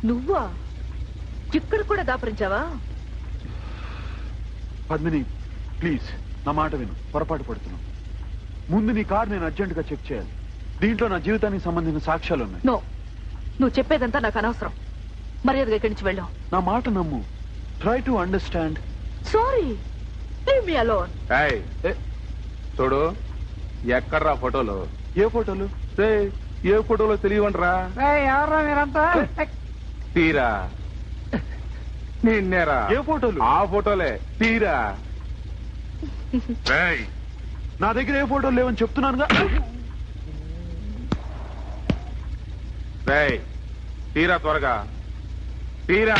నువ్వా? ఇక్కడ కూడా దాపరించావా? పద్మిని ప్లీజ్ నా మాట విను, పొరపాటు పడుతున్నావు. ముందు నీ కార్ నేను అర్జెంట్ గా చెక్ చేయాలి. దీంట్లో నా జీవితానికి సంబంధించిన సాక్ష్యాలు ఉన్నాయి. నో, నువ్వు చెప్పేదంతా నాకు అనవసరం. మర్యాదగా ఇక్కడి నుంచి వెళ్ళాం. నా మాట నమ్ము. Try to understand. Sorry, leave me alone. చూడు, ఎక్కడ్రా ఫోటోలు? ఏ ఫోటోలు? ఏ ఫోటోలో తెలియవంటరా? ఎవరా మీరంతా? తీరా నిన్నేరా? ఏ ఫోటోలు? ఆ ఫోటోలే, తీరా. నా దగ్గర ఏ ఫోటోలు లేవని చెప్తున్నానుగా. తీరా త్వరగా, తీరా.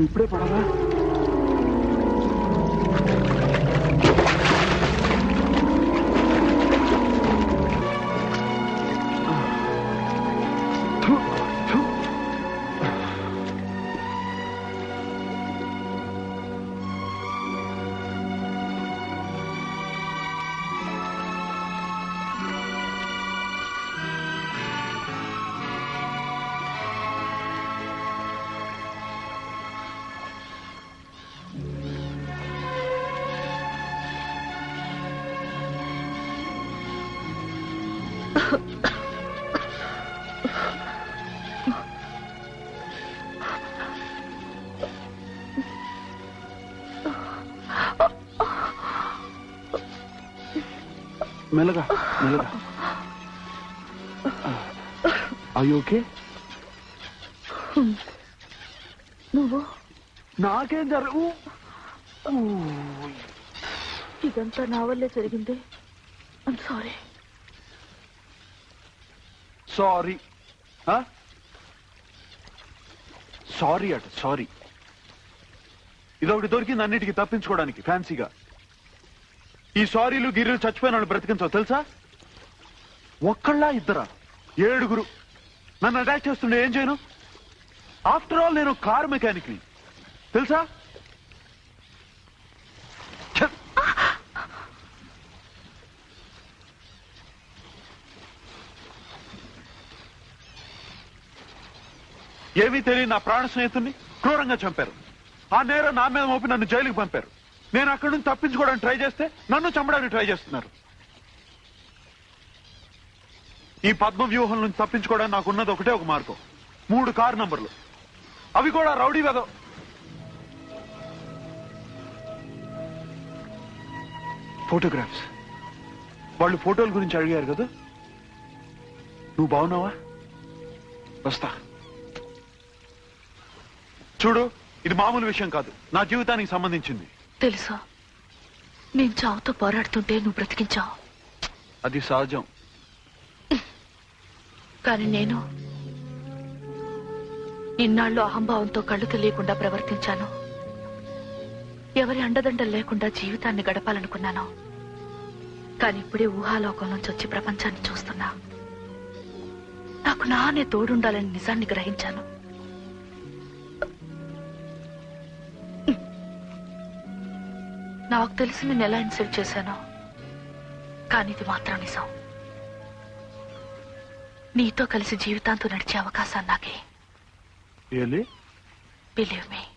ఇప్పుడే పడవా? మెల్లగా మెల్లగా. Are you okay? నువ్వు నాకేం జరగవు. ఇదంతా నా వల్లే జరిగింది. I'm sorry. సారీ సారీ అట సారీ. ఇదొకటి దొరికింది అన్నిటికీ తప్పించుకోవడానికి ఫ్యాన్సీగా. ఈ సారీలు గిర్రెలు చచ్చిపోయిన వాళ్ళు బ్రతికించవు తెలుసా? ఒక్కళ్ళ ఇద్దరా? 7 నన్ను అటాక్ చేస్తుండే ఏం చేయను? ఆఫ్టర్ ఆల్ నేను కార్ మెకానిక్ ని తెలుసా? ఏమీ తెలియని నా ప్రాణ స్నేహితుడిని క్రూరంగా చంపారు. ఆ నేరం నా మీద మోపి నన్ను జైలుకి పంపారు. నేను అక్కడి నుంచి తప్పించుకోవడానికి ట్రై చేస్తే నన్ను చంపడానికి ట్రై చేస్తున్నారు. ఈ పద్మ వ్యూహం నుంచి తప్పించుకోవడానికి నాకున్నది ఒకటే ఒక మార్గం. 3 కారు నంబర్లు, అవి కూడా రౌడీ వెదవ. ఫోటోగ్రాఫ్స్. వాళ్ళు ఫోటోల గురించి అడిగారు కదా. నువ్వు బాగున్నావా? వస్తా. చూడు, ఇది మామూలు విషయం కాదు, నా జీవితానికి సంబంధించింది. తెలుసా, నేను చావుతో పోరాడుతుంటే నువ్వు బ్రతికించావు. అది సహజం. కానీ నేను ఇన్నాళ్ళు అహంభావంతో కళ్ళు తెలియకుండా ప్రవర్తించాను. ఎవరి అండదండలు లేకుండా జీవితాన్ని గడపాలనుకున్నాను. కానీ ఇప్పుడే ఊహాలోకం నుంచి వచ్చి ప్రపంచాన్ని చూస్తున్నా. నాకు నానే తోడుండాలని నిజాన్ని గ్రహించాను. నాకు తెలిసి నేను ఎలా ఇన్సల్ట్ చేశానో, కానీ ఇది మాత్రం నిజం. నీతో కలిసి జీవితాంతో నడిచే అవకాశాన్ని నాకే. Really? Believe me.